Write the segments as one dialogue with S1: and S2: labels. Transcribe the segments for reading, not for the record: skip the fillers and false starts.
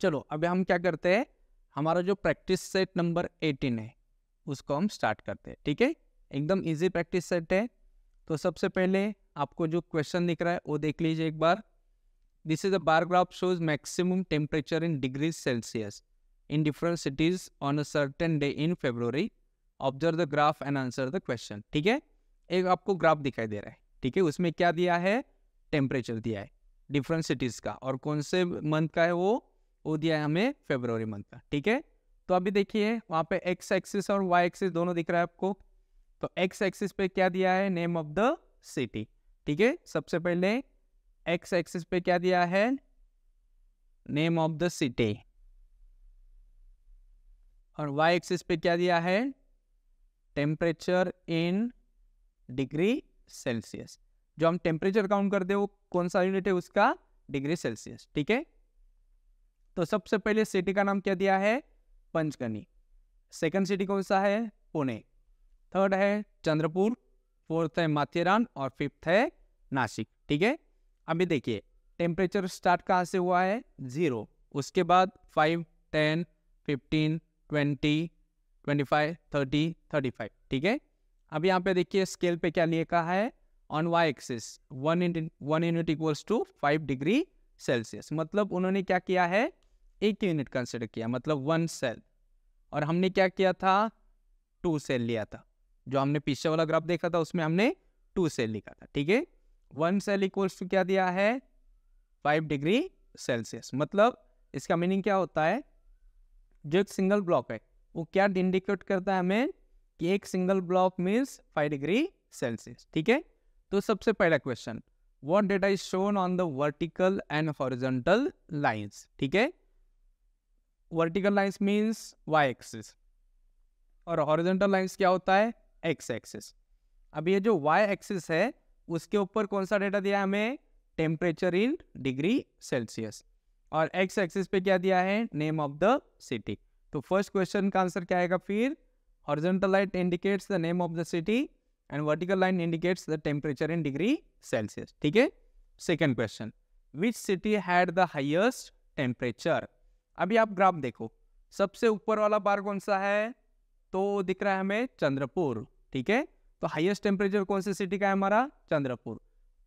S1: चलो अभी हम क्या करते हैं, हमारा जो प्रैक्टिस सेट नंबर 18 है उसको हम स्टार्ट करते हैं। ठीक है, एकदम इजी प्रैक्टिस सेट है। तो सबसे पहले आपको जो क्वेश्चन दिख रहा है वो देख लीजिए एक बार। This is a bar graph shows maximum temperature in degree Celsius in different cities on a certain day in February. Observe the graph and answer the question. ठीक है, एक आपको ग्राफ दिखाई दे रहा है। ठीक है, उसमें क्या दिया है, टेम्परेचर दिया है डिफरेंट सिटीज का, और कौन से मंथ का है वो दिया है हमें फरवरी मंथ का। ठीक है, तो अभी देखिए वहाँ पे एक्स एक्सिस और वाई एक्सिस दोनों दिख रहा है आपको। तो एक्स एक्सिस पे क्या दिया है, नेम ऑफ द सिटी। ठीक है, सबसे पहले एक्स एक्सिस पे क्या दिया है, नेम ऑफ द सिटी, और वाई एक्सिस पे क्या दिया है, टेम्परेचर इन डिग्री सेल्सियस। जो हम टेम्परेचर काउंट करते हैं वो कौन सा यूनिट है उसका, डिग्री सेल्सियस। ठीक है, तो सबसे पहले सिटी का नाम क्या दिया है, पंचगनी। सेकंड सिटी कौन सा है, पुणे। थर्ड है चंद्रपुर, फोर्थ है माथेरान, और फिफ्थ है नासिक। ठीक है, अभी देखिए टेम्परेचर स्टार्ट कहाँ से हुआ है, 0, उसके बाद 5, 10, 15, 20, 25, 30, 35। ठीक है, अब यहाँ पे देखिए स्केल पे क्या लिखा है, on Y axis 1 unit equals to 5 degree Celsius. मतलब उन्होंने क्या किया है, एक यूनिट कंसिडर किया, मतलब 1 सेल, और हमने क्या किया था, 2 सेल लिया था। जो हमने पीछे वाला ग्राफ देखा था उसमें हमने 2 सेल लिखा था। ठीक है, 1 सेल इक्वल्स टू क्या दिया है, 5 डिग्री सेल्सियस। मतलब इसका मीनिंग क्या होता है, जो एक सिंगल ब्लॉक है वो क्या इंडिकेट करता है हमें, कि एक single block means 5 degree Celsius. ठीक है, तो सबसे पहला question, what data is shown on the vertical and horizontal lines. ठीक है, vertical lines means Y axis, और हॉरिजॉन्टल लाइंस क्या होता है, एक्स एक्सिस। अब ये जो वाई एक्सिस है उसके ऊपर कौन सा डेटा दिया है हमें, टेम्परेचर इन डिग्री सेल्सियस, और एक्स एक्सिस पे क्या दिया है, नेम ऑफ द सिटी। तो फर्स्ट क्वेश्चन का आंसर क्या आएगा फिर, horizontal line indicates the name of the city and vertical line indicates the temperature in degree Celsius. ठीक है, second question, which city had the highest temperature. अभी आप graph देखो, सबसे ऊपर वाला बार कौन सा है, तो दिख रहा है हमें चंद्रपुर। ठीक है, तो हाईएस्ट टेम्परेचर कौन सी सिटी का है हमारा, चंद्रपुर।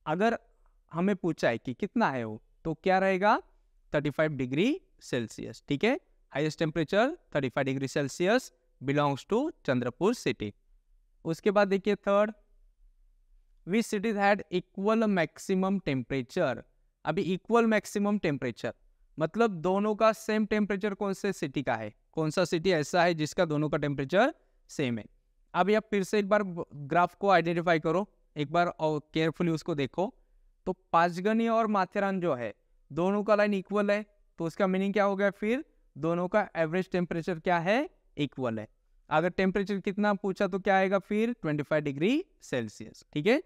S1: अगर हमें पूछा है कि कितना है वो, तो क्या रहेगा, 35 डिग्री सेल्सियस। ठीक है, highest temperature 35 degree Celsius belongs to Chandrapur city. उसके बाद देखिए third, which cities had equal maximum temperature. अभी इक्वल मैक्सिमम टेम्परेचर मतलब दोनों का सेम टेम्परेचर कौन से सिटी का है, कौन सा सिटी ऐसा है जिसका दोनों का टेम्परेचर सेम है। अभी आप फिर से एक बार ग्राफ को आइडेंटिफाई करो एक बार और केयरफुली उसको देखो। तो पांचगनी और माथेरान जो है दोनों का लाइन इक्वल है, तो उसका मीनिंग क्या हो गया, फिर दोनों का एवरेज टेम्परेचर क्या है, इक्वल है। अगर टेम्परेचर कितना पूछा तो क्या आएगा फिर, 25 डिग्री सेल्सियस। ठीक है,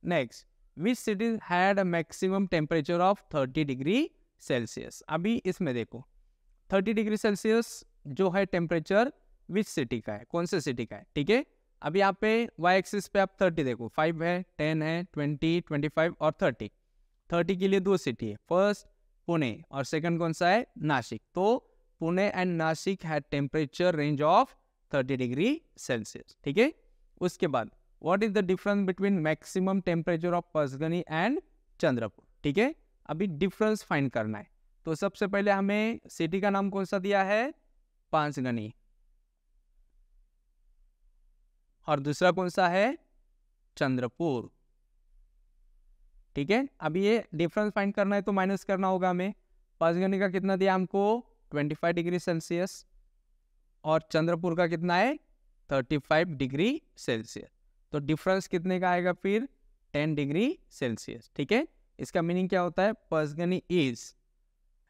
S1: next, which city had a maximum temperature of 30 degree Celsius. अभी इसमें देखो 30 डिग्री सेल्सियस जो है टेम्परेचर विच सिटी का है, कौन से सिटी का है। ठीक है, अभी यहाँ पे वाई एक्सिस पे आप 30 देखो, 5 है, 10 है, 20, 25 और 30। 30 के लिए 2 सिटी है, फर्स्ट पुणे और सेकंड कौन सा है, नासिक। तो Pune and Nashik had temperature range of 30 degree Celsius. ठीक है, उसके बाद what is the difference between maximum temperature of Panchgani and Chandrapur. ठीक है, अभी डिफरेंस फाइंड करना है। तो सबसे पहले हमें सिटी का नाम कौन सा दिया है, पांचगनी, और दूसरा कौन सा है, चंद्रपुर। ठीक है, अभी ये डिफरेंस फाइंड करना है तो माइनस करना होगा हमें। पांचगनी का कितना दिया हमको, 25 डिग्री सेल्सियस, और चंद्रपुर का कितना है, 35 डिग्री सेल्सियस। तो डिफरेंस कितने का आएगा फिर, 10 डिग्री सेल्सियस। ठीक है, इसका मीनिंग क्या होता है, Panchgani is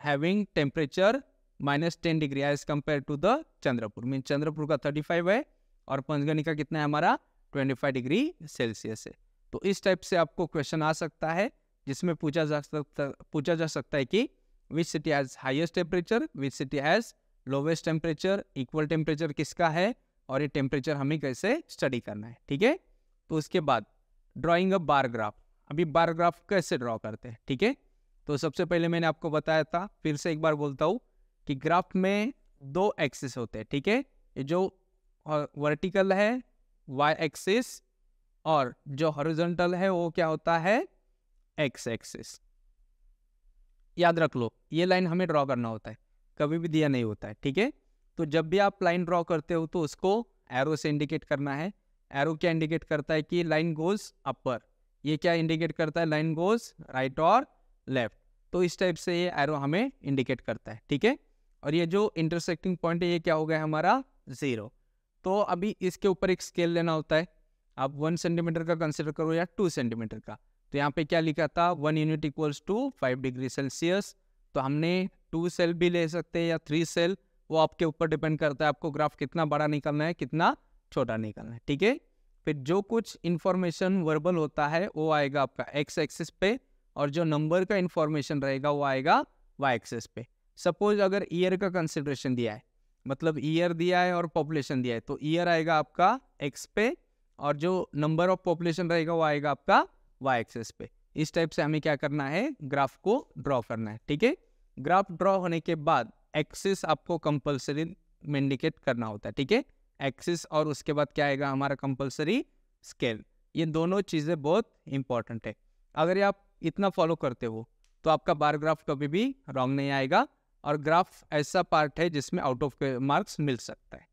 S1: having temperature -10 degree as compare to the Chandrapur. Mean Chandrapur का 35 है और पंचगनी का कितना है हमारा, 25 डिग्री सेल्सियस है। तो इस टाइप से आपको क्वेश्चन आ सकता है जिसमें पूछा जा सकता है कि which city has highest temperature, which city has lowest temperature, equal temperature किसका है, और ये टेम्परेचर हमें कैसे स्टडी करना है। ठीक है, तो उसके बाद ड्राइंग अ बार ग्राफ। अभी बार ग्राफ कैसे ड्रॉ करते हैं। ठीक है, तो सबसे पहले मैंने आपको बताया था, फिर से एक बार बोलता हूँ कि ग्राफ में 2 एक्सिस होते हैं, ठीक है। ये जो वर्टिकल है y एक्सिस और जो हॉरिजॉन्टल है वो क्या होता है x एक्सिस। याद रख लो ये लाइन हमें ड्रॉ करना होता है, कभी भी दिया नहीं होता है, ठीक है। तो जब भी आप लाइन ड्रॉ करते हो तो उसको एरो से इंडिकेट करना है। एरो क्या इंडिकेट करता है कि लाइन गोज अपर, ये क्या इंडिकेट करता है लाइन गोज राइट और लेफ्ट। तो इस टाइप से ये एरो हमें इंडिकेट करता है, ठीक है। और ये जो इंटरसेक्टिंग पॉइंट है ये क्या हो गया हमारा 0। तो अभी इसके ऊपर एक स्केल लेना होता है। आप 1 सेंटीमीटर का कंसिडर करो या 2 सेंटीमीटर का। तो यहाँ पे क्या लिखा था 1 unit equals to 5 degree Celsius. तो हमने 2 सेल भी ले सकते हैं या 3 सेल, वो आपके ऊपर डिपेंड करता है आपको ग्राफ कितना बड़ा निकालना है कितना छोटा निकालना है, ठीक है। फिर जो कुछ इंफॉर्मेशन वर्बल होता है वो आएगा आपका x एक्सिस पे और जो नंबर का इंफॉर्मेशन रहेगा वो आएगा y एक्सिस पे। सपोज अगर ईयर का कंसिडरेशन दिया है, मतलब ईयर दिया है और पॉपुलेशन दिया है, तो ईयर आएगा आपका x पे और जो नंबर ऑफ पॉपुलेशन रहेगा वो आएगा आपका y एक्सिस पे। इस टाइप से हमें क्या करना है ग्राफ को ड्रॉ करना है, ठीक है। ग्राफ ड्रॉ होने के बाद एक्सिस आपको कंपलसरी में इंडिकेट करना होता है, ठीक है। एक्सिस और उसके बाद क्या आएगा हमारा कंपलसरी स्केल। ये दोनों चीज़ें बहुत इंपॉर्टेंट है। अगर आप इतना फॉलो करते हो तो आपका बार ग्राफ कभी भी रॉन्ग नहीं आएगा और ग्राफ ऐसा पार्ट है जिसमें आउट ऑफ मार्क्स मिल सकता है।